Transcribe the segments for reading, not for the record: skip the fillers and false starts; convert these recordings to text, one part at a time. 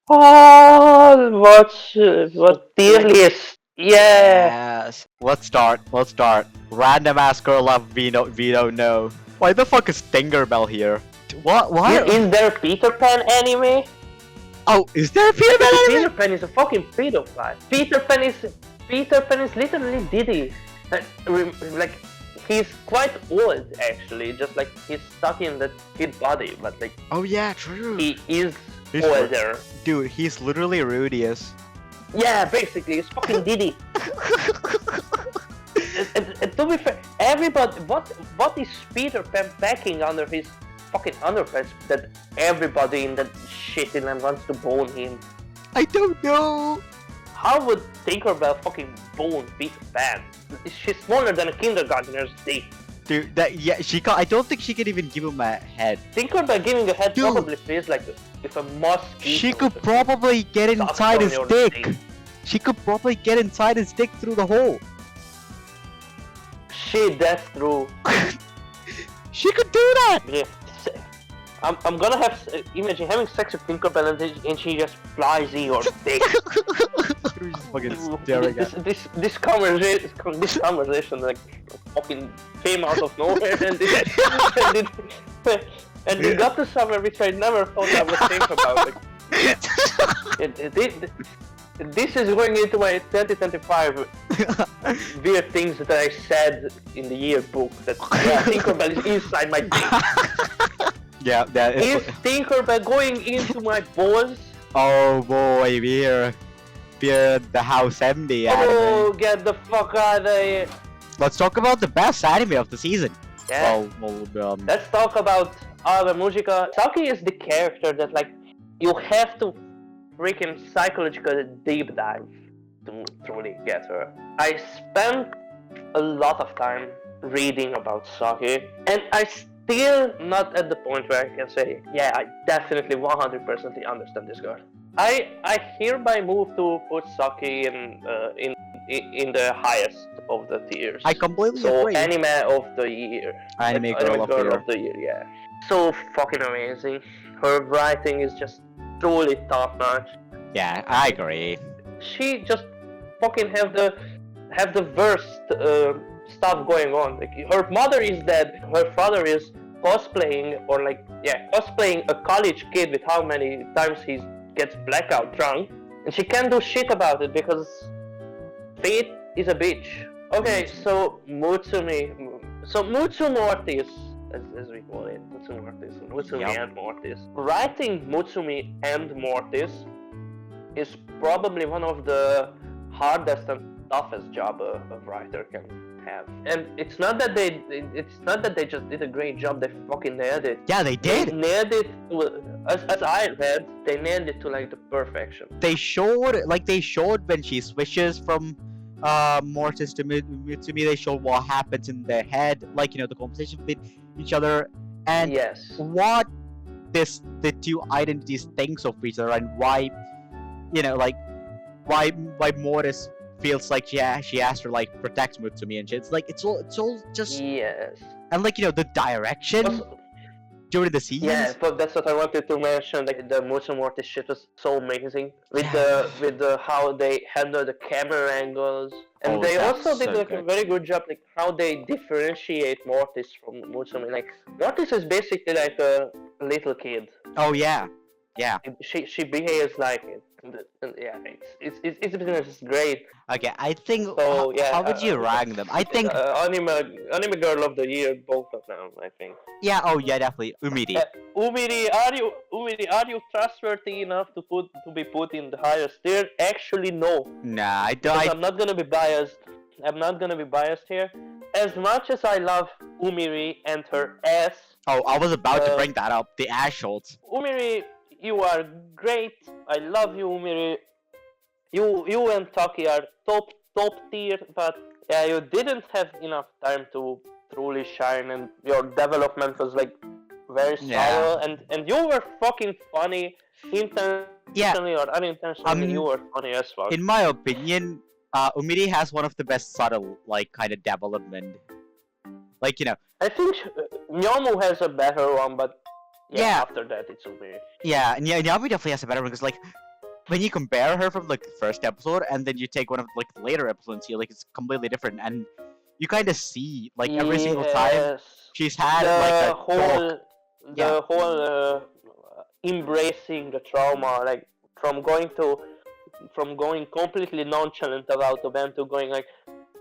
Oh, what tier list? Yeah. Yes. Let's start. Let's start. Random ass girl love we don't know. Why the fuck is Tinkerbell here? What? Yeah, Why? is there Peter Pan anime? Oh, is there a I Peter Pan think anime? Peter Pan is a fucking pedophile. Peter Pan is literally Diddy. Like he's quite old actually, just like he's stuck in that kid body, but like Oh yeah, true. he is He's older. Dude, he's literally Rudius. Yeah, basically, it's fucking Diddy. And to be fair, everybody, what is Peter Pan packing under his fucking underpants that everybody in that shitty land wants to bone him? I don't know. How would Tinkerbell fucking bone Peter Pan? She's smaller than a kindergartner's dick. Dude, she can't. I don't think she can even give him a head. Tinkerbell giving a head Dude. probably feels like if a mosquito. She could probably get sucked inside on his your dick. dick. She could probably get inside his dick through the hole. Shit, that's true. She could do that. Yeah. I'm gonna imagine having sex with Tinkerbell and she just flies in your dick. We're just fucking staring at. This conversation like fucking came out of nowhere and we got to somewhere which I never thought I would think about. Like, this is going into my 2025 weird things that I said in the yearbook. That Tinkerbell is inside my dick. Yeah, that Is is. Tinkerbell going into my balls? Oh boy, we're the House MD anime. Oh, get the fuck out of here! Let's talk about the best anime of the season. Yeah. Well, Let's talk about Ave Musica. Saki is the character that like you have to freaking psychological deep dive to truly get her. I spent a lot of time reading about Saki, and I still not at the point where I can say, yeah, I definitely 100% understand this girl. I hereby move to put Saki in the highest of the tiers. I completely So agree. anime of the year. Anime girl of the year. Yeah. So fucking amazing. Her writing is just truly top notch. Yeah, I agree. She just fucking have the worst stuff going on. Like her mother is dead. Her father is cosplaying cosplaying a college kid with how many times he gets blackout drunk, and she can't do shit about it because fate is a bitch. Okay, so Mutsumi. So Mutsu Mortis, as we call it, Mutsu Mortis, Mutsumi and Mortis. Writing Mutsumi and Mortis is probably one of the hardest and toughest job a writer can have. And it's not that they just did a great job. They fucking nailed it. Yeah, they They did. nailed it. As I read, they nailed it to like the perfection. They showed when she switches from Mortis to Mitsumi. They showed what happens in their head, like the conversation with each other, and Yes. what the two identities thinks of each other, and why why Mortis feels like she has to like protect Mutsumi and shit. It's all just Yes. and the direction Also, during the scenes. yeah, but that's what I wanted to mention. Like the Mutsu Mortis shit was so amazing with Yeah. the how they handle the camera angles, and Oh, they that's also did so like a good. very good job like how they differentiate Mortis from Mutsumi. Like Mortis is basically like a little kid. Oh yeah. She behaves like it. And yeah, it's great. Okay, I think. So yeah, how would you rank them? I think. anime girl of the year, both of them. I think. Yeah. Oh yeah, definitely Umiri. Umiri, are you trustworthy enough to be put in the highest tier? Actually, no. Nah, I Because don't. I'm not gonna be biased. I'm not gonna be biased here. As much as I love Umiri and her ass, Oh, I was about to Uh, bring that up. The ass shots. Umiri, you are great. I love you, Umiri. You and Taki are top tier, but yeah, you didn't have enough time to truly shine, and your development was like very slow. And you were fucking funny, intentionally or unintentionally. You were funny as fuck. In my opinion, Umiri has one of the best subtle kind of development. Like I think Nyomu has a better one, but Yeah. after that it's Umiri. yeah, and Yami definitely has a better one because when you compare her from like the first episode and then you take one of like the later episodes here, like it's completely different, and you kind of see like every single time Yes, she's had like the a whole, talk. Yeah, embracing the trauma, like from going to, from going completely nonchalant about the band to going like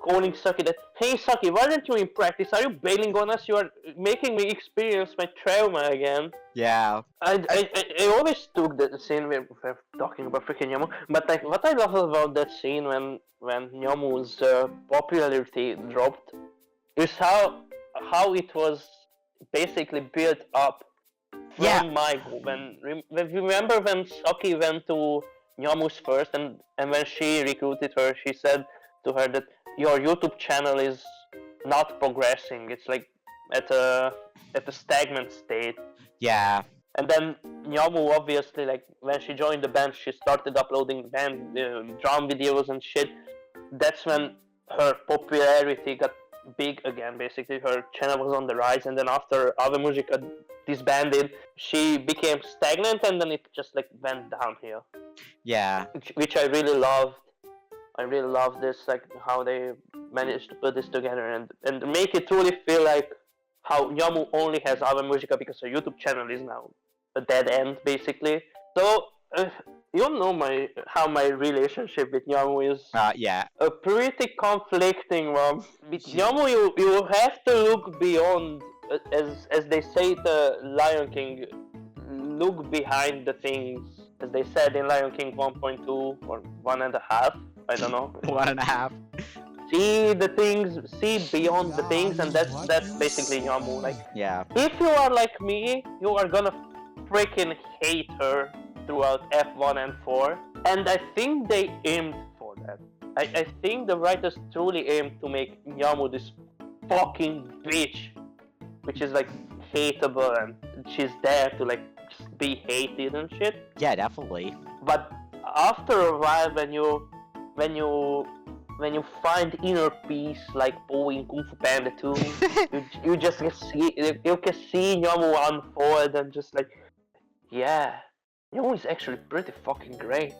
calling Saki that, hey Saki, why aren't you in practice? Are you bailing on us? You are making me experience my trauma again. yeah, I always took the scene where we're talking about freaking Nyamu, but like what I love about that scene when Nyamu's popularity dropped is how it was basically built up yeah, from Maiko. When remember when Saki went to Nyamu's first, and when she recruited her, she said to her that your YouTube channel is not progressing. It's like at a stagnant state. yeah, And then Nyamu obviously, like when she joined the band, she started uploading band drum videos and shit. That's when her popularity got big again. Basically, her channel was on the rise, and then after Ave Musica disbanded, she became stagnant, and then it just like went downhill. yeah, Which I really loved. I really love this, like how they managed to put this together and make it truly feel like how Nyamu only has Ave Musica because her YouTube channel is now a dead end, basically. So you know how my relationship with Nyamu is yeah. a pretty conflicting one. With She- Nyamu, you have to look beyond, as they say, the Lion King, look behind the things, as they said in Lion King 1.2 or 1.5. I don't know. 1.5. See the things, see beyond the things, and that's basically Nyamu. Like, Yeah, if you are like me, you are gonna freaking hate her throughout F1 and 4, and I think they aimed for that. I think the writers truly aimed to make Nyamu this fucking bitch, which is like hateable, and she's there to like just be hated and shit. yeah, definitely. But after a while, when you find inner peace, like Bo in Kung Fu Panda 2, you just can see Nyamu unfold, and just like, yeah, Nyamu is actually pretty fucking great.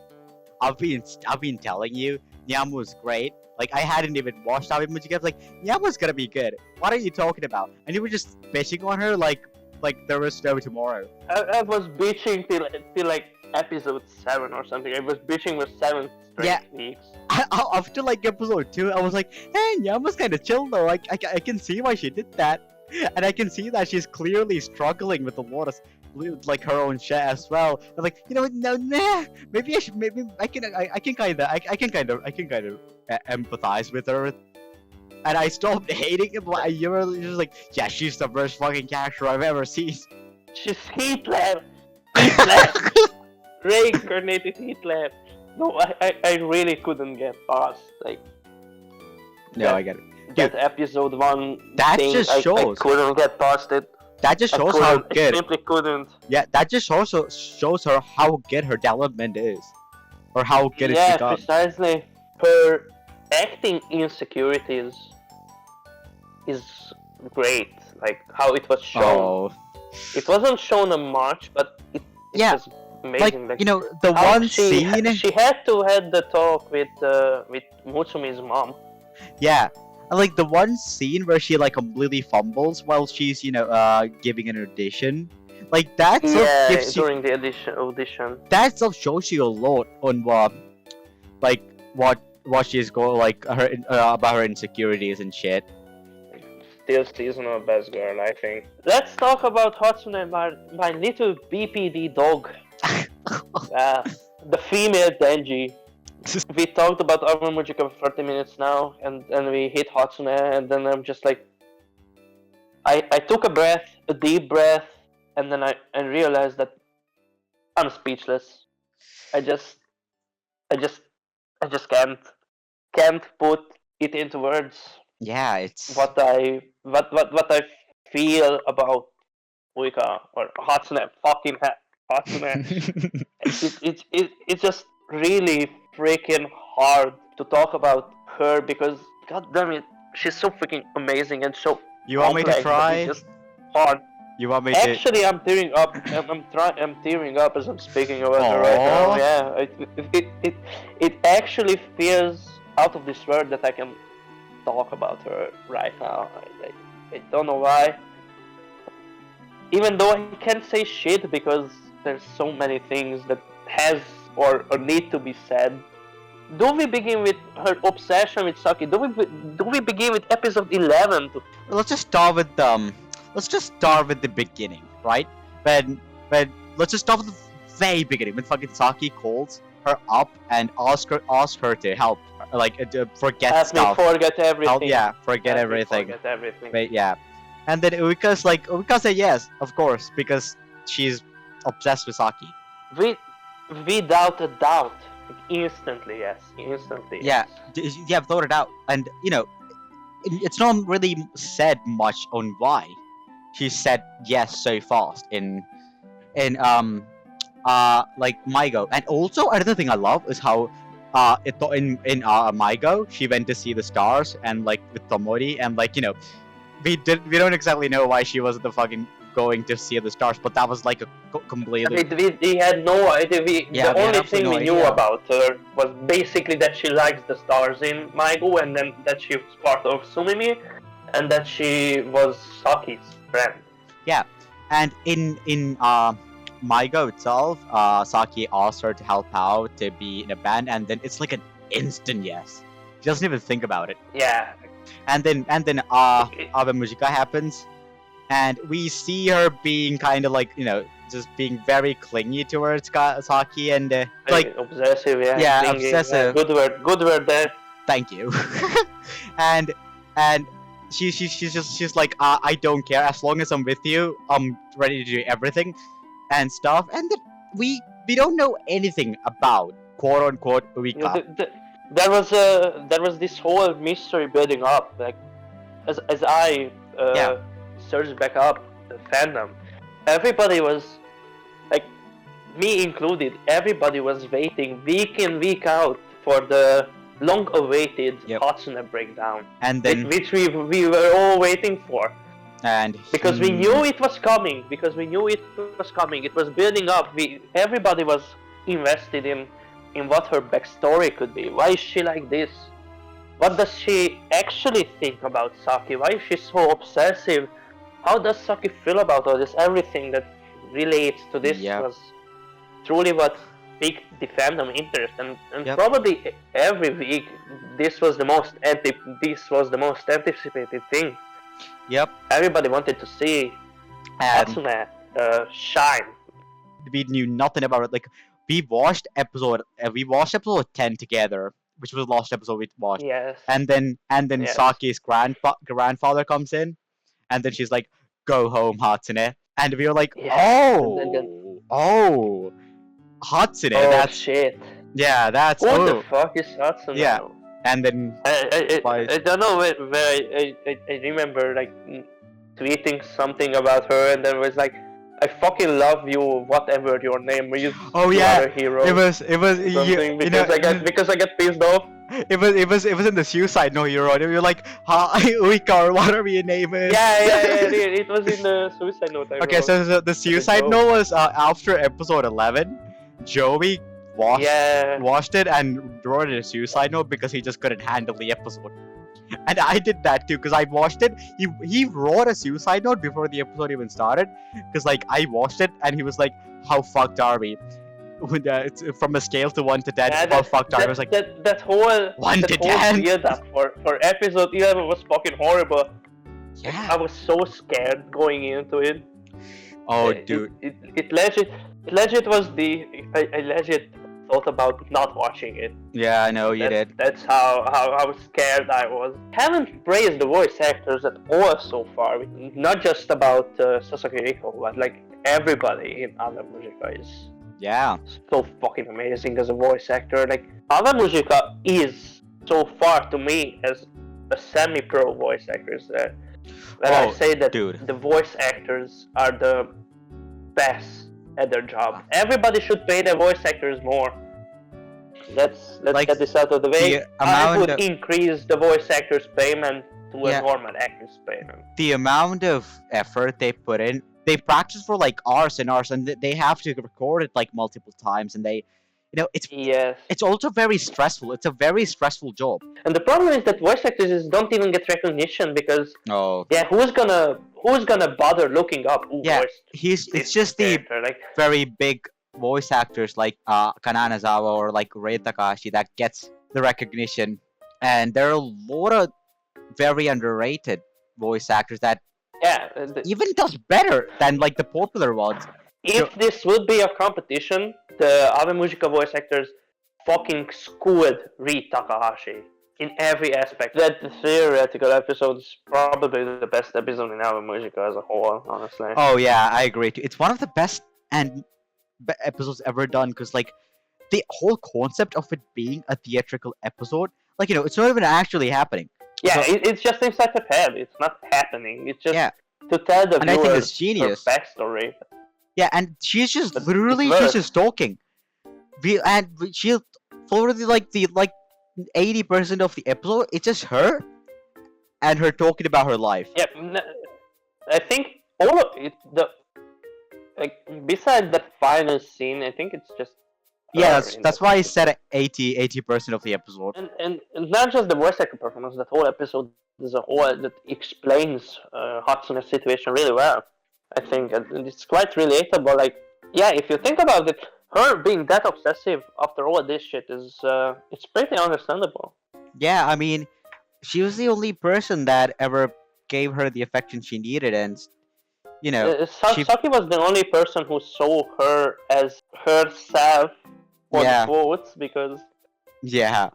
I've been telling you, Nyamu's great. Like I hadn't even watched Ave Musica. I was like, Nyamu's gonna be good. What are you talking about? And you were just bitching on her like there was no tomorrow. I was bitching till like episode 7 or something. I was bitching for 7 straight Yeah. weeks. After like episode 2, I was like, hey, Nyamu's kind of chill though. Like I can see why she did that, and I can see that she's clearly struggling with a lot of like her own shit as well. I'm like, you know what? No, nah. Maybe I can kind of empathize with her. And I stopped hating it. Like you were just like, yeah, she's the worst fucking character I've ever seen. She's Hitler! Hitler! Reincarnated Hitler! No, I really couldn't get past, like, No, Yeah. I get it. that episode 1 That thing. just I shows. couldn't get past it. That just I shows how couldn't. I good. simply couldn't. Yeah, that just also shows her how good her development is, or how good it's Yeah, become. precisely. Her acting insecurities is great. Like, how it was shown. Oh, It wasn't shown much, but it Yeah, was amazing. like you know the how one she scene. she had to have the talk with Mutsumi's mom. Yeah, and, like the one scene where she like completely fumbles while she's giving an audition. Like that sort of Yeah, gives you, during the audition. that sort of shows you a lot on what she's going like her about her insecurities and shit. Still seasonal best girl, I think. Let's talk about Hatsune, my little BPD dog. The female Denji. We talked about Ave Musica for 30 minutes now, and we hit Hatsune, and then I'm just like, I took a deep breath, and then I realized that I'm speechless. I just can't put it into words. Yeah, it's What I feel about Uika or Hatsune, fucking Hatsune. It's just really freaking hard to talk about her because, god damn it, she's so freaking amazing and so You want me to complex, but try? it's just hard. You want me to? Actually, I'm tearing up. I'm tearing up as I'm speaking about her right now. Aww. Yeah, it actually feels out of this world that I can talk about her right now. I don't know why. Even though I can't say shit because there's so many things that has or need to be said. Do we begin with her obsession with Saki? Do we begin with episode 11? Let's just start with Let's just start with the beginning, right? When let's just start with the very beginning when fucking Saki calls her up and ask her to help, like forget Help stuff. me forget everything. Help, yeah, forget Help me everything. Forget everything. But yeah, and then Uika said yes, of course, because she's obsessed with Saki. Without a doubt, like, instantly yes. Yeah, yeah, I've thought it out, and it's not really said much on why she said yes so fast in like Maigo. And also another thing I love is how in Maigo she went to see the stars and like with Tomori, and like we don't exactly know why she wasn't the fucking going to see the stars, but that was like a completely We had no idea. The only thing we knew about her was basically that she likes the stars in Maigo, and then that she was part of Sumimi, and that she was Saki's friend. Yeah, and in Maigo itself, Saki asked her to help out to be in a band, and then it's like an instant yes. She doesn't even think about it. Yeah. And then Ave Mujika happens, and we see her being kind of like just being very clingy towards Saki and like obsessive. Yeah, clingy, obsessive. Good word there. Thank you. and she's like I don't care as long as I'm with you. I'm ready to do everything and stuff. And then we don't know anything about quote unquote Uika. There was this whole mystery building up. Like as I searched back up the fandom, everybody was like, me included. Everybody was waiting week in week out for the long-awaited Hatsune breakdown, and then which we were all waiting for. And because we knew it was coming. It was building up. Everybody was invested in what her backstory could be. Why is she like this? What does she actually think about Saki? Why is she so obsessive? How does Saki feel about all this? Everything that relates to this was truly what piqued the fandom interest, and probably every week this was the most anticipated thing. Yep. Everybody wanted to see Hatsune shine. We knew nothing about it. Like we watched episode 10 together, which was the last episode we watched. Yes. And then Saki's grandfather comes in, and then she's like, "Go home, Hatsune." And we were like, "Oh, Hatsune." Oh, that's shit. Yeah, that's what the fuck is Hatsune? Yeah. And then I don't know where I remember like tweeting something about her, and then it was like, I fucking love you, whatever your name is. Oh yeah, hero. It was because I got pissed off. It was in the suicide note you wrote. You're like, hi Uika, or whatever your name is. Yeah. It was in the suicide note. Okay, so the suicide note was after episode 11. Joey watched it and wrote a suicide note because he just couldn't handle the episode. And I did that too because I watched it. He wrote a suicide note before the episode even started because like I watched it and he was like, "How fucked are we?" It's from a scale to 1 to 10. How fucked are we? I was like, that whole 1 to 10. Build up for episode 11 was fucking horrible. Yeah. I was so scared going into it. Oh, dude. It legit was I legit thought about not watching it. Yeah, I know you did. That's how scared I was. Haven't praised the voice actors at all so far. Not just about Sasaki Riko, but like everybody in Ave Mujika is so fucking amazing as a voice actor. Like Ave Mujika is so far to me as a semi-pro voice actors. I say that the voice actors are the best at their job. Everybody should pay their voice actors more. Let's get this out of the way. I would increase the voice actors' payment to a normal actor's payment. The amount of effort they put in they practice for like hours and hours, and they have to record it like multiple times, and they, Yes. it's also very stressful. It's a very stressful job. And the problem is that voice actors don't even get recognition because Oh. yeah, who's gonna bother looking up who Yeah, voiced it's just the character? Like, very big voice actors like Kananazawa or like Rei Takahashi that gets the recognition, and there are a lot of very underrated voice actors that yeah, even does better than like the popular ones. if this would be a competition, the Ave Mujica voice actors fucking schooled Rei Takahashi in every aspect. That theoretical episode is probably the best episode in Ave Mujica as a whole, honestly. Oh yeah, I agree too. It's one of the best and episodes ever done, because like the whole concept of it being a theatrical episode, like it's not even actually happening. Yeah, So- it's just inside the head. It's not happening. It's just Yeah. to tell the And I think viewer it's genius. her backstory. Yeah, and she's just But literally it's she's worse. just talking. And she for the 80% of the episode, it's just her and her talking about her life. Yeah, I think all of it. Besides that final scene, I think it's just. Yeah, her in that's that why I episode. said 80% of the episode. And not just the voice actor performance, that whole episode as a whole that explains Hatsune's situation really well. I think and it's quite relatable. Like, yeah, if you think about it, her being that obsessive after all this shit is it's pretty understandable. Yeah, I mean, she was the only person that ever gave her the affection she needed, and she- Saki was the only person who saw her as herself, Yeah. quotes, because yeah,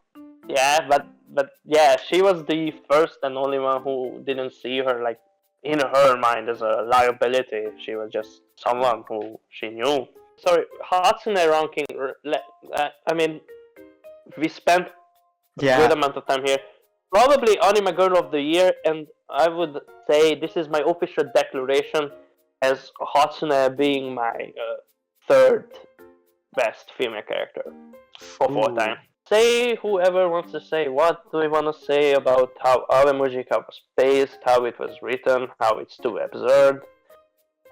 but yeah, she was the first and only one who didn't see her like in her mind as a liability. She was just someone who she knew. Sorry, Hatsune ranking. I mean, we spent a Yeah. good amount of time here. Probably Anime Girl of the Year, and I would say this is my official declaration as Hatsune being my third best female character of all Ooh. time. Say whoever wants to say what do we want to say about how Ave Mujica was paced, how it was written, how it's too absurd.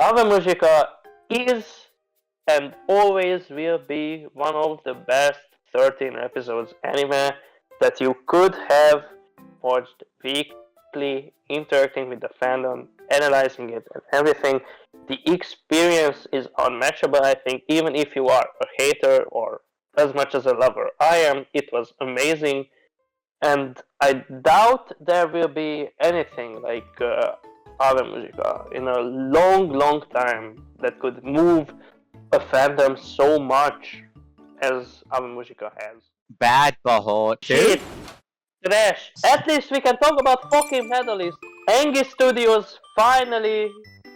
Ave Mujica is and always will be one of the best 13 episodes anime that you could have watched weekly, interacting with the fandom, analyzing it and everything. The experience is unmatchable, I think, even if you are a hater or as much as a lover I am. It was amazing, and I doubt there will be anything like Ave Mujica in a long time that could move a fandom so much as Ave Mujica has. bad Baho. Shit! Trash! At least we can talk about fucking medalists. Engi Studios finally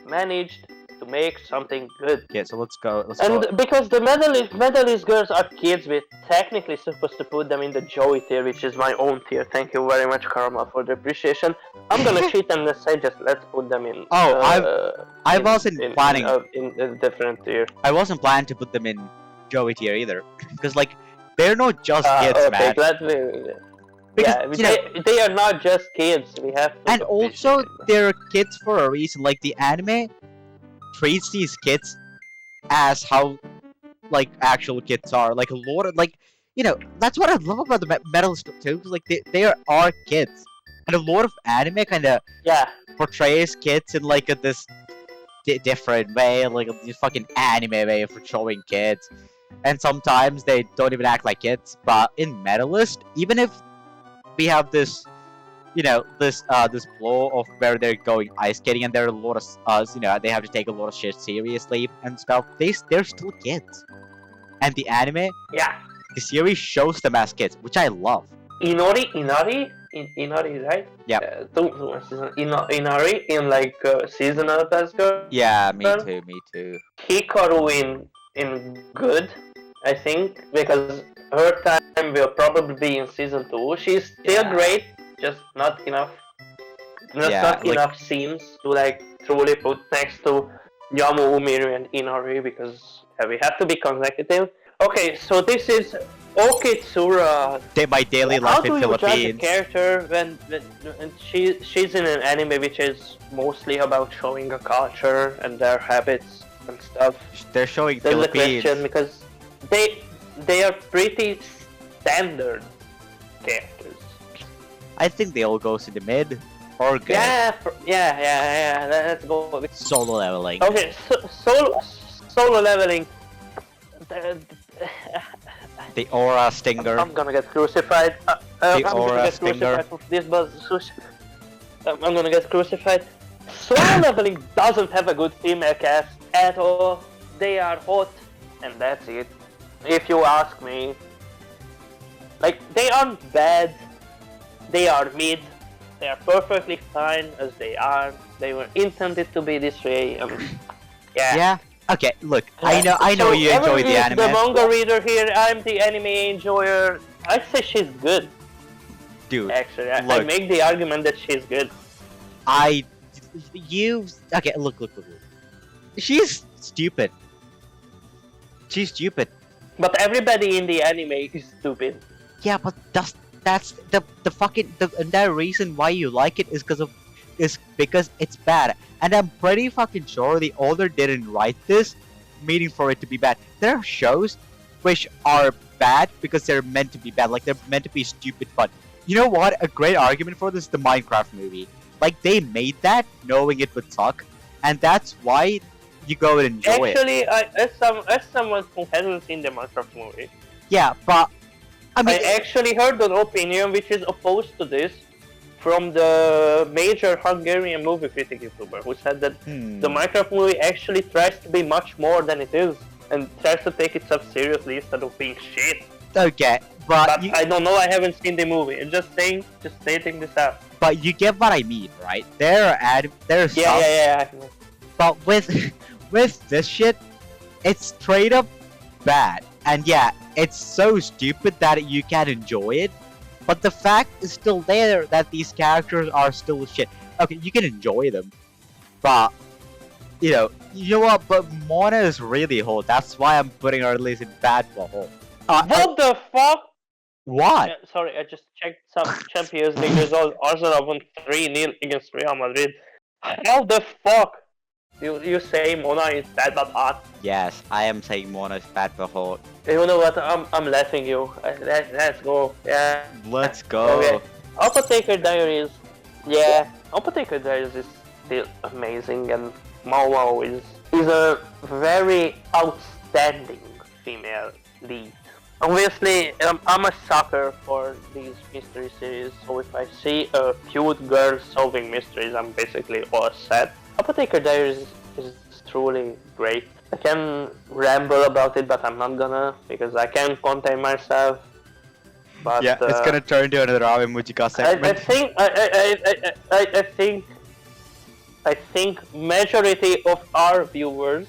managed to make something good. Okay, so let's go. And because the medalist girls are kids, we're technically supposed to put them in the Joey tier, which is my own tier. Thank you very much, Karma, for the appreciation. I'm gonna cheat and say just let's put them in. I wasn't planning. In a different tier. I wasn't planning to put them in Joey tier either, because like they're not just kids, Okay, man. glad we. Because They are not just kids. We have to. and also appreciate they're kids for a reason. Like the anime treats these kids as how like actual kids are. Like a lot of that's what I love about the metal stuff too. Cause like they are kids, and a lot of anime kind of yeah. portrays kids in like this different way, like this fucking anime way of showing kids. And sometimes they don't even act like kids. But in Medalist, even if we have this, this flow of where they're going ice skating, and there are a lot of they have to take a lot of shit seriously and stuff. They're still kids, and the anime, Yeah. the series shows them as kids, which I love. Inari, right? Yep. Two season. Inari in like seasonal best girl. Yeah, me too. Hikaru in good, I think, because her time will probably be in season 2. She's still Yeah. great, just not enough. Yeah, Not like- enough scenes to like truly put next to Yamu, Umiru, and Inari, because we have to be consecutive. Okay, so this is Okitsura. My daily How life do in you judge a Philippines. character when she's in an anime which is mostly about showing a culture and their habits and stuff? They're showing That's the Philippines. question because they are pretty standard characters. I think they all goes in the mid or good. Yeah. Let's go. Solo leveling. Okay, solo leveling. The aura stinger. I'm gonna get crucified. The I'm aura gonna get stinger. crucified for this, but I'm gonna get crucified. Solo leveling doesn't have a good female cast at all. They are hot, and that's it. If you ask me, like they aren't bad. They are mid. They are perfectly fine as they are. They were intended to be this way. Yeah. Okay, look, I know you enjoy the anime. The manga reader here, I'm the anime enjoyer. I'd say she's good. Dude, Actually, I look. make the argument that she's good. Okay, look. She's stupid. She's stupid. But everybody in the anime is stupid. Yeah, but that's the fucking the entire reason why you like it is because it's bad. And I'm pretty fucking sure the author didn't write this meaning for it to be bad. There are shows which are bad because they're meant to be bad, like they're meant to be stupid fun. You know what? A great argument for this is the Minecraft movie. Like they made that knowing it would suck, and that's why you go and enjoy it. Actually, as someone who hasn't seen the Minecraft movie, Yeah, but I mean, I actually heard an opinion which is opposed to this from the major Hungarian movie critic YouTuber who said that the Minecraft movie actually tries to be much more than it is and tries to take itself seriously instead of being shit. okay, but I don't know, I haven't seen the movie. I'm just stating this out. But you get what I mean, right? There's Yeah. But with this shit, it's straight up bad. And yeah, it's so stupid that you can enjoy it. But the fact is still there that these characters are still shit. Okay, you can enjoy them, but you know what? But Mona is really hot. That's why I'm putting her at least in bad for hot. What the fuck? What? Yeah, sorry, I just checked some Champions League results. Arsenal won 3-0 against Real Madrid. How the fuck? You say Mona is bad but hot? Yes, I am saying Mona is bad for hot. You know what? I'm laughing you. Let's go. Yeah. Let's go. Okay. Apotheker Diaries. Yeah. Apotheker Diaries is still amazing, and Mao is a very outstanding female lead. Obviously, I'm a sucker for these mystery series, so if I see a cute girl solving mysteries, I'm basically all set. Apotheker Diaries is truly great. I can ramble about it, but I'm not gonna, because I can't contain myself. But Yeah, it's gonna turn into another Ave Mujika segment. I think majority of our viewers,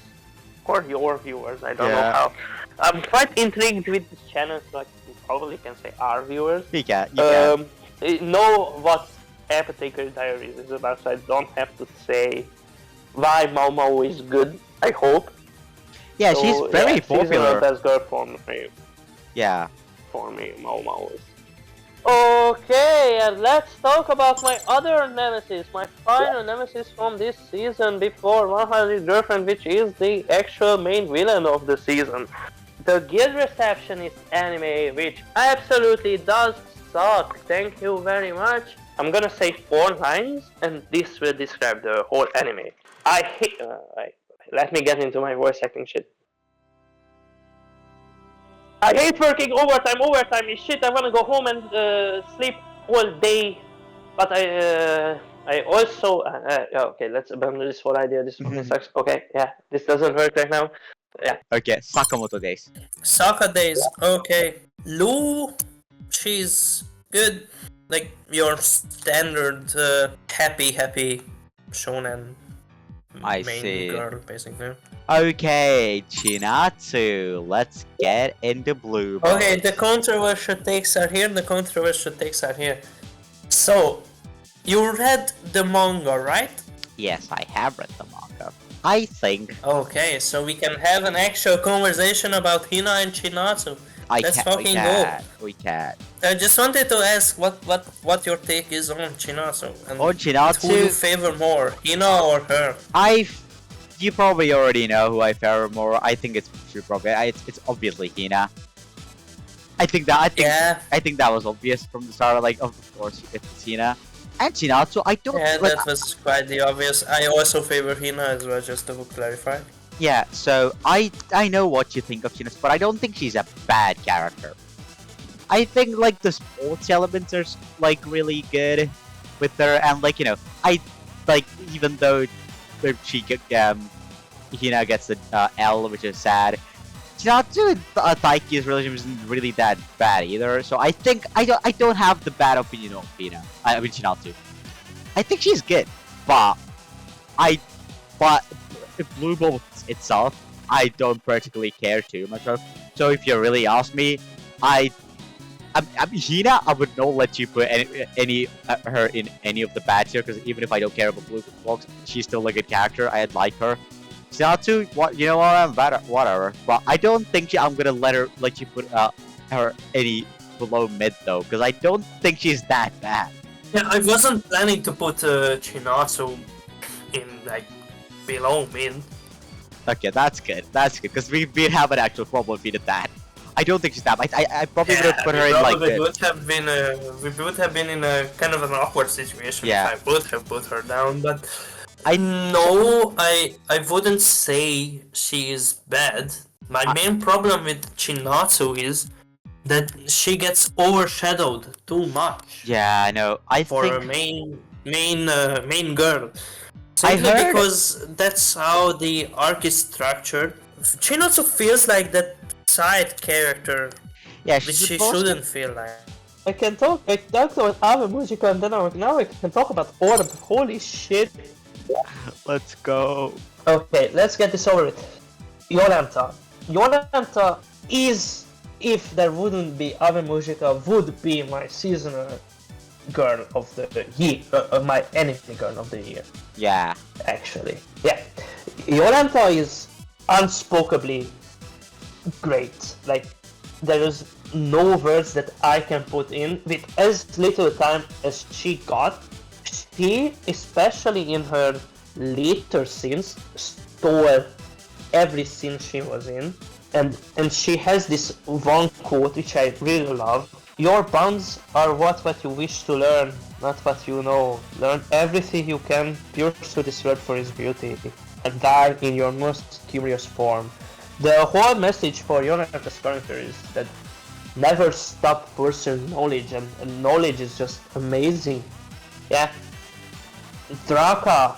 or your viewers, I don't know how. I'm quite intrigued with this channel, so I probably can say our viewers. You can. Know what Apotheker Diaries is about, so I don't have to say why Mao is good, I hope. Yeah, so, she's very popular. She's the best girl for me. Yeah. For me, Mao is. Okay, and let's talk about my other nemesis, my final nemesis from this season before 100 Girlfriend, which is the actual main villain of the season. The Guild Receptionist anime, which absolutely does suck. Thank you very much. I'm gonna say 4 lines, and this will describe the whole anime. I hate. Let me get into my voice acting shit. I hate working overtime. Overtime is shit. I wanna go home and sleep all day. But I also okay. Let's abandon this whole idea. This sucks. Okay, yeah, this doesn't work right now. Yeah. Okay, Sakamoto days. Saka days. Okay. Lou, she's good. Like your standard happy shonen main girl, basically. Okay, Chinatsu, let's get into blue. Okay, the controversial takes are here. So, you read the manga, right? Yes, I have read the manga. I think. Okay, so we can have an actual conversation about Hina and Chinatsu. Let's fucking go. We can't. I just wanted to ask what your take is on Chinatsu and On who you Chinatsu, favor more, Hina or her? you probably already know who I favor more. I think it's it's obviously Hina. I think Yeah, that was obvious from the start. Like, of course, it's Hina. And Chinatsu, I don't. yeah, Like, that was quite the obvious. I also favor Hina as well, just to clarify. yeah, so I know what you think of Chinatsu, but I don't think she's a bad character. I think like the sports elements are like really good with her, and like I like even though she Hina gets the L, which is sad. Chinatsu and Taiki's relationship isn't really that bad either, so I think I don't have the bad opinion of Hina. I mean Chinatsu. I think she's good, but Blue Ball itself, I don't particularly care too much of. So if you really ask me, I mean, Hina, I would not let you put any her in any of the bad tier, because even if I don't care about Blue Box, she's still a good character. I like her. Chinatsu, what I'm better, whatever. But I don't think I'm gonna let you put her any below mid though, because I don't think she's that bad. Yeah, I wasn't planning to put Chinatsu in like below mid. Okay, that's good. That's good, because we have an actual problem if we did that. I don't think she's that bad. I probably would have put her in like we would have been in a kind of an awkward situation Yeah. if I would have put her down, but I I wouldn't say she is bad. My main problem with Chinatsu is that she gets overshadowed too much Yeah, I know. I for a think main girl. I Simply heard- because that's how the arc is structured. Chinatsu feels like that side character, yeah, which she's she supposed to- shouldn't feel like. I talked about Ave Musica, and then now I can talk about Orb. Holy shit. Let's go. Okay, let's get this over with. Yolanta. Yolanta is, if there wouldn't be Ave Musica, would be my seasonal girl of the year, my anime girl of the year, Yeah. actually. Yeah. Yolanta is unspeakably great. Like, there is no words that I can put in with as little time as she got. She, especially in her later scenes, stole every scene she was in, and she has this one quote which I really love. Your bonds are what you wish to learn, not what you know. Learn everything you can, pursue this world for its beauty, and die in your most curious form. The whole message for Yolanta's character is that never stop pursuing knowledge, and knowledge is just amazing. Yeah. Draka,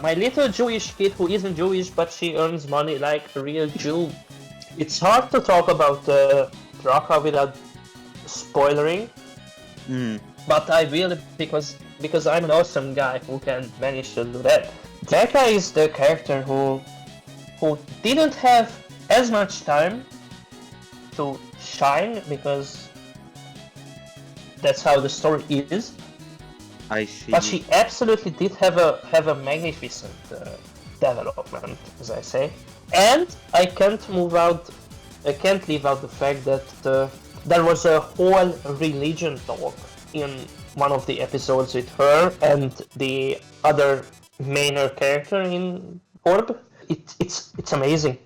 my little Jewish kid who isn't Jewish but she earns money like a real Jew. It's hard to talk about Draka without spoilering, but I will because I'm an awesome guy who can manage to do that. Draka is the character who didn't have as much time to shine because that's how the story is. I see. But she absolutely did have a magnificent development, as I say. And I can't leave out the fact that there was a whole religion talk in one of the episodes with her and the other mainer character in Orb. It's amazing.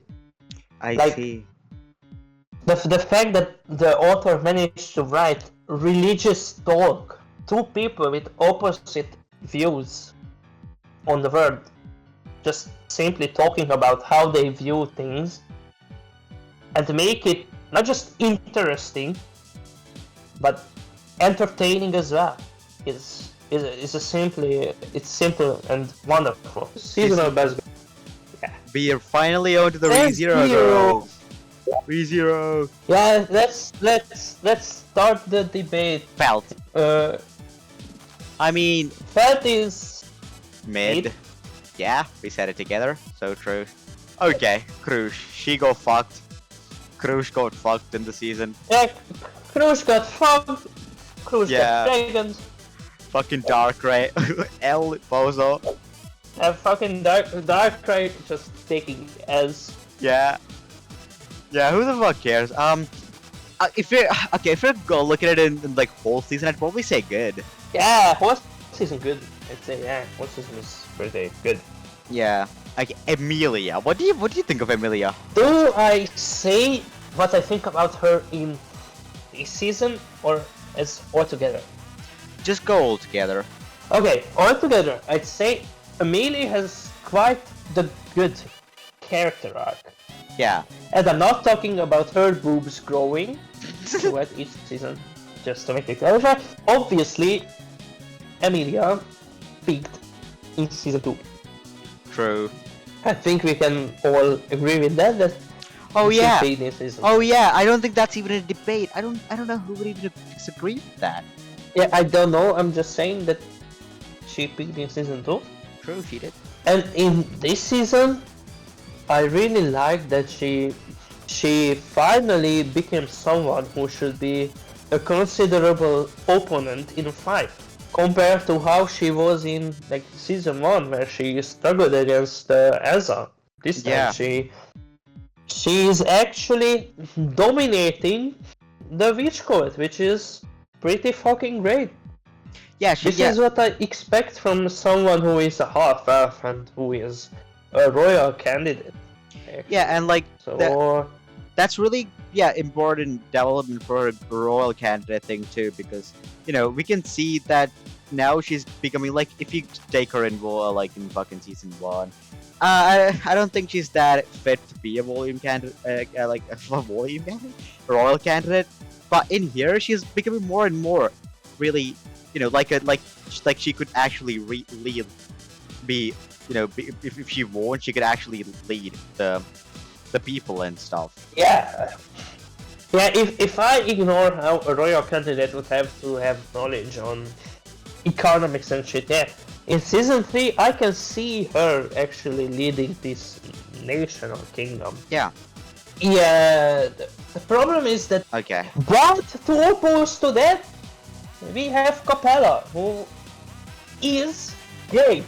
I see. The fact that the author managed to write religious talk, two people with opposite views on the world, just simply talking about how they view things, and make it not just interesting, but entertaining as well. It's simple and wonderful. Seasonal best. We are finally on to the Thank ReZero you. girls. ReZero. Yeah, let's start the debate. Felt. I mean, Felt is mid. Mid. Yeah, we said it together. So true. Okay, Krush. She got fucked. Krush got fucked in the season. yeah. Krush got fucked. Krush Yeah. got dragons. Fucking Darkrai. L Bozo. And fucking Darkrai just taking as Yeah. Yeah, who the fuck cares? If you're okay, if you're go look at it in like whole season, I'd probably say good. Yeah, whole season good. I'd say yeah, whole season is pretty good. Yeah. Like Emilia, what do you think of Emilia? Do I say what I think about her in this season or as altogether? Just go all together. Okay, altogether, I'd say Amelie has quite the good character arc. Yeah. And I'm not talking about her boobs growing throughout each season, just to make it clear. Obviously, Amelia peaked in season 2. True. I think we can all agree with that. Oh she yeah. peaked in season Oh yeah. I don't think that's even a debate. I don't know who would even disagree with that. Yeah, I don't know. I'm just saying that she peaked in season 2. True, she did. And in this season, I really like that she finally became someone who should be a considerable opponent in 5. Compared to how she was in like season 1, where she struggled against Elsa. This time Yeah. she is actually dominating the Witch Court, which is pretty fucking great. Yeah, This is what I expect from someone who is a half-elf and who is a royal candidate. Actually. Yeah, and like So that's really important development for a royal candidate thing too, because we can see that now she's becoming like, if you take her in like in fucking season 1, I don't think she's that fit to be a volume candidate, like a volume candidate, royal candidate. But in here, she's becoming more and more really, like she could actually lead, if she won, she could actually lead the people and stuff. yeah, if I ignore how a royal candidate would have to have knowledge on economics and shit, yeah, in season 3 I can see her actually leading this nation or kingdom. Yeah. Yeah, the problem is that, Okay. but to oppose to that, we have Capella, who is great.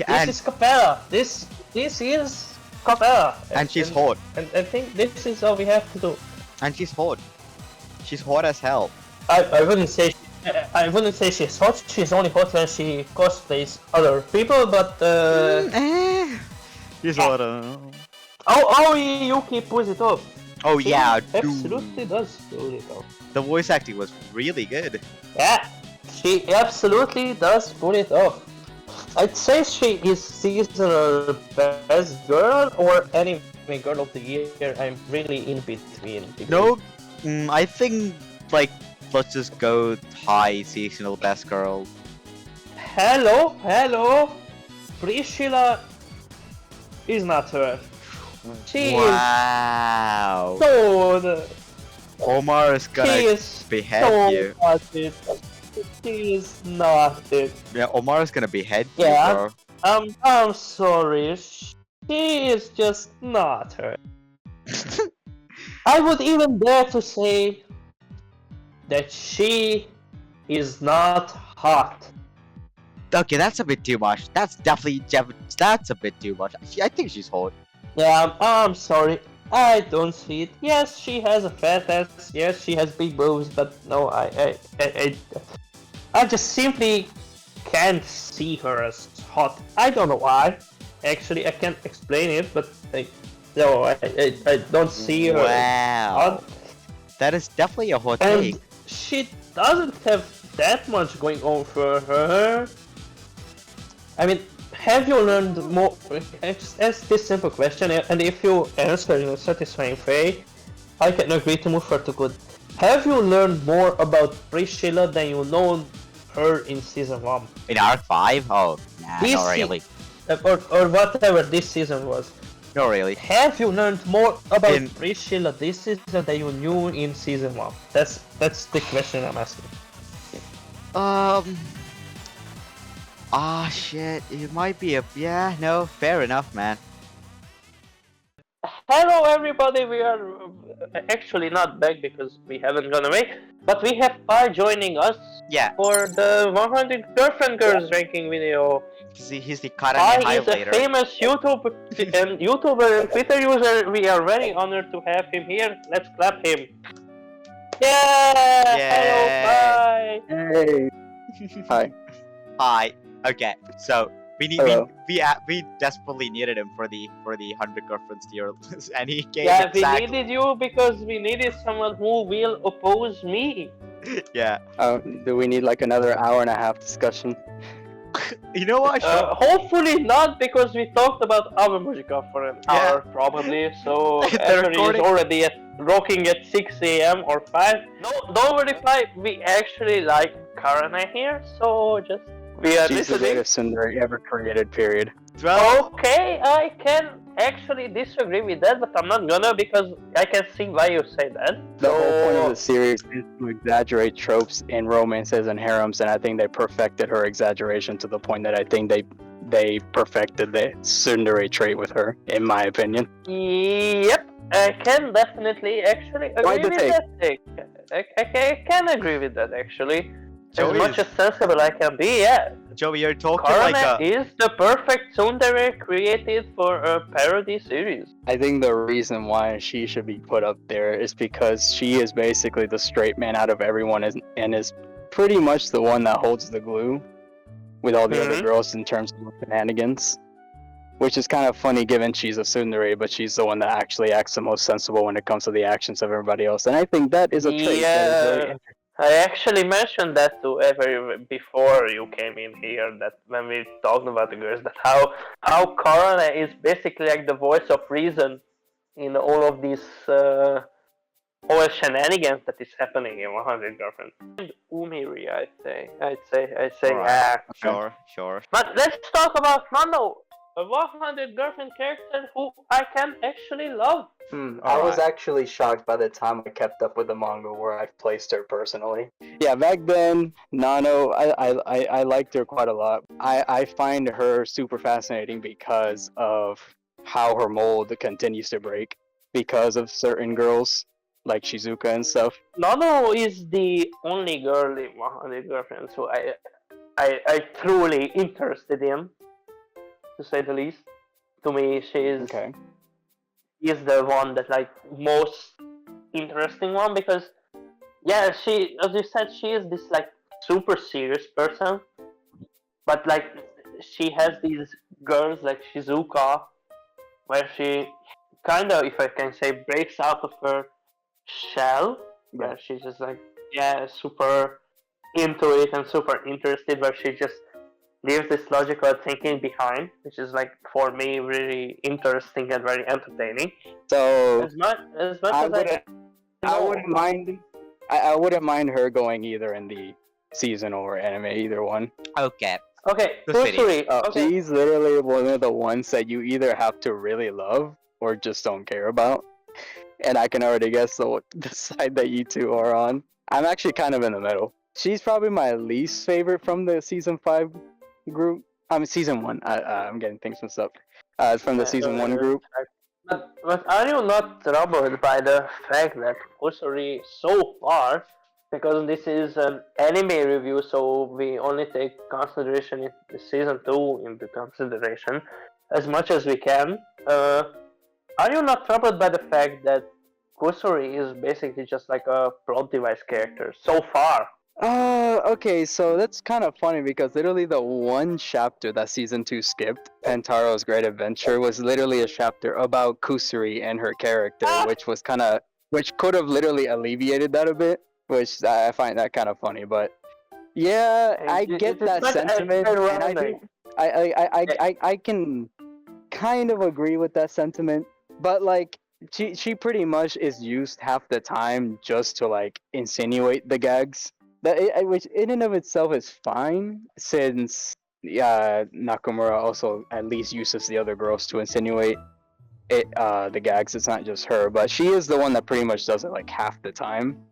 This is Capella. This is Capella. And she's hot. And I think this is all we have to do. And she's hot. She's hot as hell. I wouldn't say she's hot. She's only hot when she cosplays other people, but She's hot. Yuki pulls it off. Oh She yeah, absolutely dude. does pull it off. The voice acting was really good. Yeah, she absolutely does pull it off. I'd say she is seasonal best girl or anime girl of the year. I'm really in between. No, I think like let's just go high seasonal best girl. Hello, Priscilla is not her. She Wow. is so. Omar is gonna She is behead so you. not it. She is not it. Yeah, Omar is gonna behead Yeah. you, bro. I'm sorry. She is just not her. I would even dare to say that she is not hot. Okay, that's a bit too much. That's a bit too much. I think she's hot. Yeah, I'm sorry. I don't see it. Yes, she has a fat ass. Yes, she has big boobs. But no, I just simply can't see her as hot. I don't know why. Actually, I can't explain it. But no, I don't see her Wow. hot. That is definitely a hot And take. she doesn't have that much going on for her. I mean, have you learned more? Just ask this simple question, and if you answer in a satisfying way, I can agree to move her to good. Have you learned more about Priscilla than you know her in season 1? In Arc 5? Oh, nah, This not really. Or whatever this season was. Not really. Have you learned more about In- Priscilla this season than you knew in season 1? That's the question I'm asking. Shit. It might be a... Yeah, no, fair enough, man. hello everybody. We are actually not back because we haven't gone away, but we have Pi joining us Yeah, for the 100 girlfriend girls ranking video. he's the Pi Karame is a highlighter. famous YouTuber and Twitter user. We are very honored to have him here. Let's clap him. Yeah! Hello, Pi! Hey. Hi. Hi. Okay, so Hello. we desperately needed him for the 100 girlfriends tier list, and he came Yeah, we exactly. needed you because we needed someone who will oppose me. Yeah. Do we need like another hour and a half discussion? You know what? Sure. Hopefully not, because we talked about our Mujika for an Yeah. hour probably. So The Avery is recording- already rocking at 6 a.m. or 5. No, don't worry, 5. We actually like Karana here, so just we are She's the listening. greatest Sundari ever created, period. Well, Okay, I can actually disagree with that, but I'm not gonna because I can see why you say that. The whole point of So- the series is to exaggerate tropes in romances and harems, and I think they perfected her exaggeration to the point that I think they perfected the Sundari trait with her, in my opinion. Yep, I can definitely actually Why agree the with take? that take. I can agree with that actually. Joey as much is- as sensible I can be, yeah. Joey, you're talking Karana like a. is the perfect tsundere created for a parody series. I think the reason why she should be put up there is because she is basically the straight man out of everyone and is pretty much the one that holds the glue with all the other Mhm. girls in terms of shenanigans. Which is kind of funny given she's a tsundere, but she's the one that actually acts the most sensible when it comes to the actions of everybody else. And I think that is a trait that is very Yeah. I actually mentioned that to Avery before you came in here, that when we talked about the girls, that how Karana is basically like the voice of reason in all of these all shenanigans that is happening in 100 Girlfriends. And Umiri, I'd say, Alright. yeah. Sure. But let's talk about Nando, a 100 Girlfriend character who I can actually love. I Alright. was actually shocked by the time I kept up with the manga where I placed her personally. Yeah, back then, Nano, I liked her quite a lot. I find her super fascinating because of how her mold continues to break because of certain girls like Shizuka and stuff. Nano is the only girl in 100 Girlfriends who I truly interested in, to say the least. To me, she is the one that like most interesting one because yeah, she, as you said, she is this like super serious person, but like she has these girls like Shizuka, where she kind of, if I can say, breaks out of her shell, where she's just like super into it and super interested, where she just leaves this logical thinking behind, which is like for me really interesting and very entertaining. So As much as I wouldn't mind. I wouldn't mind her going either in the season or anime, either one. Okay. Okay, The city. Kusuri. Okay. She's literally one of the ones that you either have to really love or just don't care about. And I can already guess the side that you two are on. I'm actually kind of in the middle. She's probably my least favorite from the season 5 group. Season 1. I'm getting things mixed up. From the season 1 group. But are you not troubled by the fact that Kusuri so far, because this is an anime review, so we only take consideration in the season 2 into consideration as much as we can. Are you not troubled by the fact that Kusuri is basically just like a plot device character so far? Okay, so that's kind of funny because literally the one chapter that season 2 skipped, Pantaro's Great Adventure, was literally a chapter about Kusuri and her character, which could have literally alleviated that a bit, which I find that kind of funny, but yeah, I get that sentiment, and I think I can kind of agree with that sentiment, but like she pretty much is used half the time just to like insinuate the gags. Which in and of itself is fine, since Nakamura also at least uses the other girls to insinuate the gags. It's not just her, but she is the one that pretty much does it like half the time.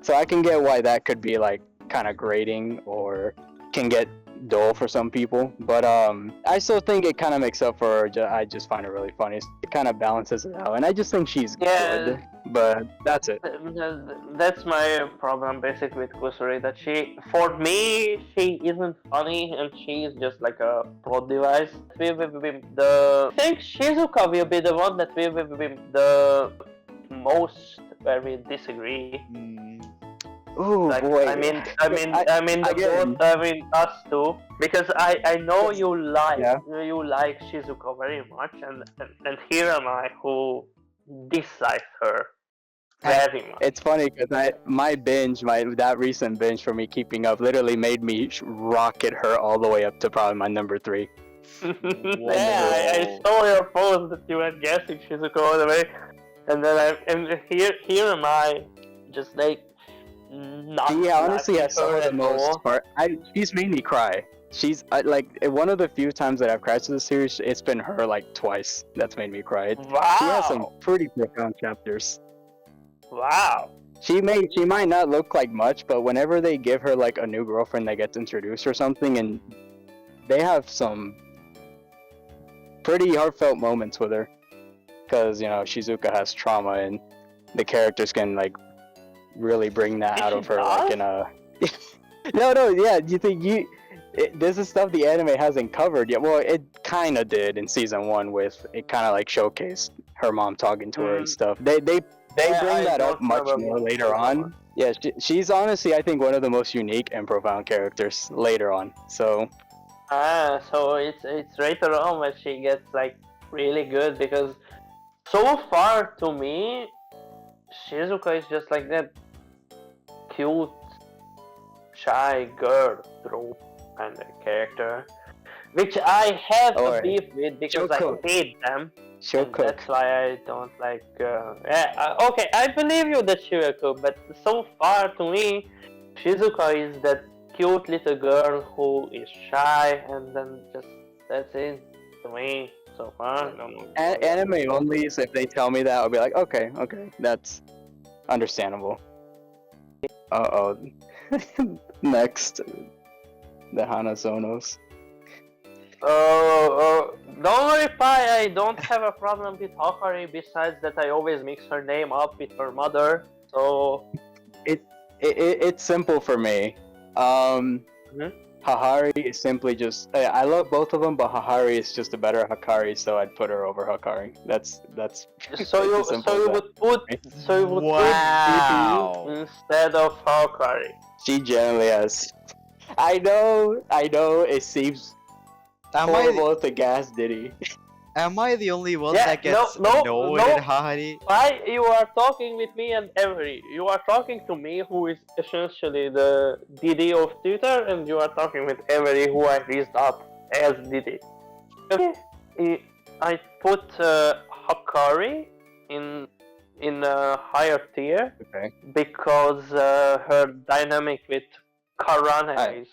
So I can get why that could be like kind of grating, or can get dull for some people, but I still think it kind of makes up for. I just find it really funny. It kind of balances it out, and I just think she's Yeah. good. But that's it. That's my problem basically with Kusuri, that for me, she isn't funny and she is just like a plot device. I think Shizuka will be the one that will be the most where we disagree. Ooh, Like, boy. I mean, us two, because I know you like Shizuka very much, and here am I who dislikes her very much. It's funny because that recent binge for me keeping up literally made me rocket her all the way up to probably my number 3. Yeah, I saw your post that you were guessing Shizuka all the way, and then here am I, just like not. Yeah, honestly, liking has some her of the at most all. part. She's made me cry. She's like one of the few times that I've cried to the series. It's been her like twice that's made me cry. She has some Wow! pretty profound chapters. Wow! She might not look like much, but whenever they give her like a new girlfriend that gets introduced or something, and they have some pretty heartfelt moments with her, because Shizuka has trauma, and the characters can like really bring that out of her, like in a. Yeah. You think this is stuff the anime hasn't covered yet. Well, it kind of did in season 1 with it, kind of like showcased her mom talking to her and stuff. They bring that up much more later on. Yeah, she's honestly, I think, one of the most unique and profound characters later on. So. So it's later on when she gets like really good, because so far to me, Shizuka is just like that cute, shy girl trope kind of character, which I have a beef with because I hate them. She'll cook. That's why I don't like. Okay, I believe you that she will cook, but so far to me, Shizuka is that cute little girl who is shy, and then just that's it to me so far. Anime only, so if they tell me that, I'll be like, okay, that's understandable. Next, the Hanazonos. Don't worry, Pai, I don't have a problem with Hikari, besides that I always mix her name up with her mother, so... It's simple for me. Hahari is simply just... I love both of them, but Hahari is just a better Hikari, so I'd put her over Hikari. That's So you would put Wow. Didi instead of Hikari. She generally has... I know, it seems horrible to gas Diddy. Am I the only one Yeah, that gets no, annoyed no. at Hahari? Why you are talking with me and Avery? You are talking to me, who is essentially the Didi of Twitter, and you are talking with Avery, who I raised up as Didi. I put Hikari in a higher tier, because her dynamic with Karane is...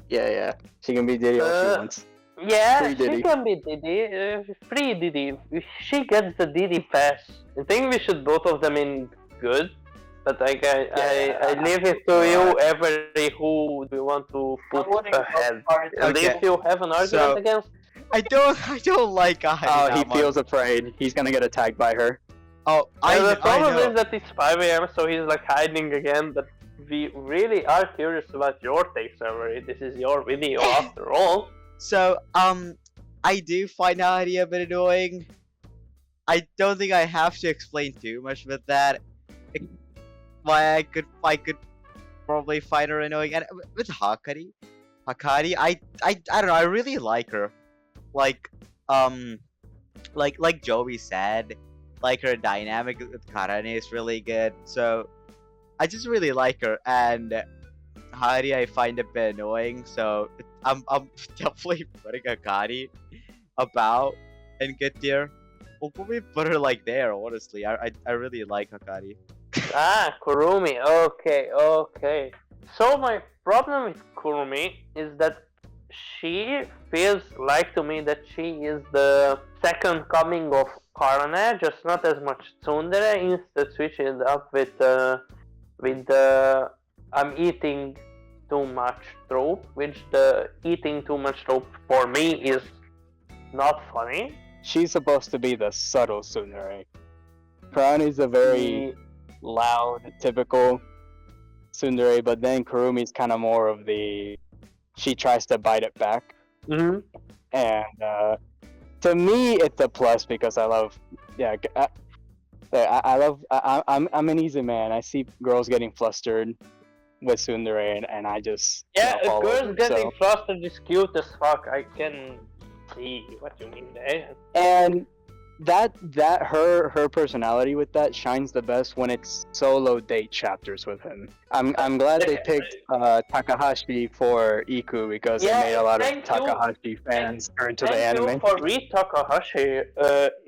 Yeah. She can be Diddy all she wants. Yeah, Free Diddy. she can be Didi. Free Didi. She gets the Didi pass. I think we should both of them in good. But I leave it to you, Avery, who do you want to put ahead. And if you have an argument against... I don't like Hahari. Oh, he feels afraid. He's gonna get attacked by her. Oh, the problem I know. is that it's 5 AM, so he's like hiding again, but we really are curious about your takes, Avery. This is your video after all. So, I do find Hahari a bit annoying. I don't think I have to explain too much with that. Why I could probably find her annoying. And with Hikari, I don't know, I really like her. Like Joey said, like her dynamic with Karane is really good. So I just really like her, and Hikari I find a bit annoying. So I'm definitely putting Hikari about in good tier. We'll probably put her like there. Honestly, I really like Hikari. Kurumi. Okay. So my problem with Kurumi is that she feels like to me that she is the second coming of Karane, just not as much tsundere. Instead, switching it up with I'm eating too much trope, which the eating too much trope for me is not funny. She's supposed to be the subtle tsundere. Kurani's a very loud, typical tsundere, but then Kurumi's kind of more of the. She tries to bite it back. Mm-hmm. And to me, it's a plus because I love. Yeah, I love. I'm an easy man. I see girls getting flustered with tsundere, and I just. Yeah, jump a all girl over, getting so. flustered is cute as fuck. I can see what you mean there. And that her personality with that shines the best when it's solo date chapters with him. I'm glad they picked Takahashi for Iku because it made a lot of Takahashi fans turn to the Thank anime. you for Reed Takahashi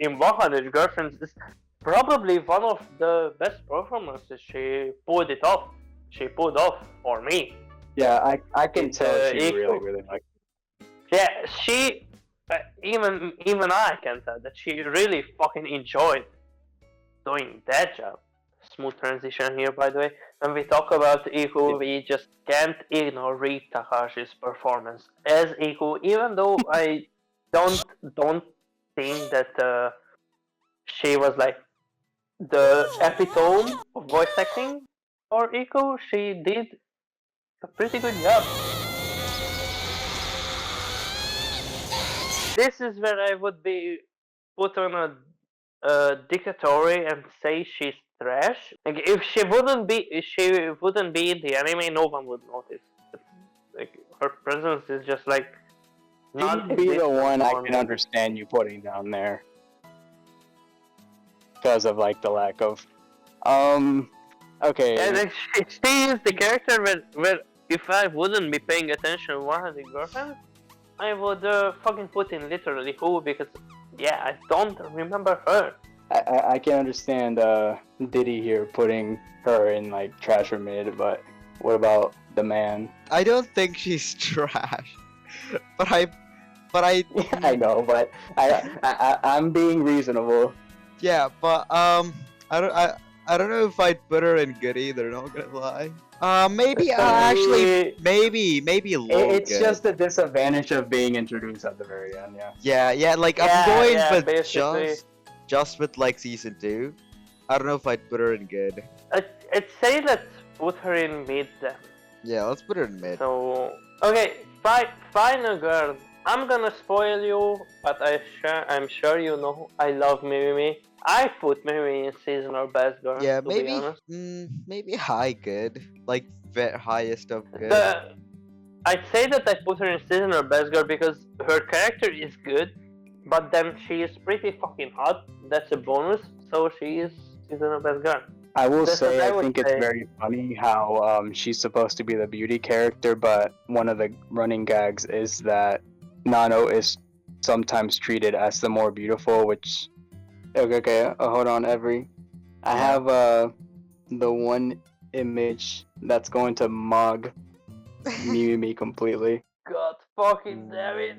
in 100 Girlfriends. Is probably one of the best performances she pulled off for me. Yeah, I can It's, tell she Iku. really liked it. Yeah, she even I can tell that she really fucking enjoyed doing that job. Smooth transition here, by the way. When we talk about Iku, we just can't ignore Reed Takahashi's performance as Iku, even though I don't think that she was like the epitome of voice acting for Iku. She did a pretty good job. This is where I would be put on a dictatorial and say she's trash. Like if she wouldn't be in the anime, no one would notice. Like her presence is just like She'd be the one I can understand you putting down there because of like the lack of. Okay. Yeah, like she is the character where if I wouldn't be paying attention to 100 Girlfriends, I would fucking put in literally who because yeah, I don't remember her. I can understand Diddy here putting her in like trash or mid, but what about the man? I don't think she's trash, but I I know, but I'm being reasonable. yeah, but I don't know if I'd put her in good either. Not gonna lie. Maybe actually maybe low It's good. just the disadvantage of being introduced at the very end. Yeah. Yeah, like I'm going with just with like season 2. I don't know if I'd put her in good. I'd say let's put her in mid then. Yeah, let's put her in mid. So okay, final girl. I'm gonna spoil you, but I'm sure you know I love Mimimi. I put Mimimi in seasonal best girl. Yeah, to maybe be honest. maybe high good, like highest of good. I'd say that I put her in seasonal best girl because her character is good, but then she is pretty fucking hot. That's a bonus. So she is seasonal best girl. I will That's say, what I I think it's say. very funny how she's supposed to be the beauty character, but one of the running gags is that Nano is sometimes treated as the more beautiful, which. Okay, hold on, Every. I have the one image that's going to mug Mimi completely. God fucking damn it.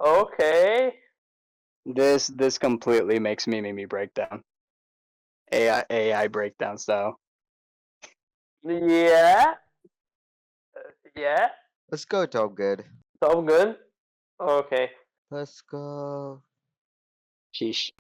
Okay. This completely makes Mimi break down. AI breakdown style. Yeah. Yeah. Let's go top good. So good. Okay. Let's go. Sheesh.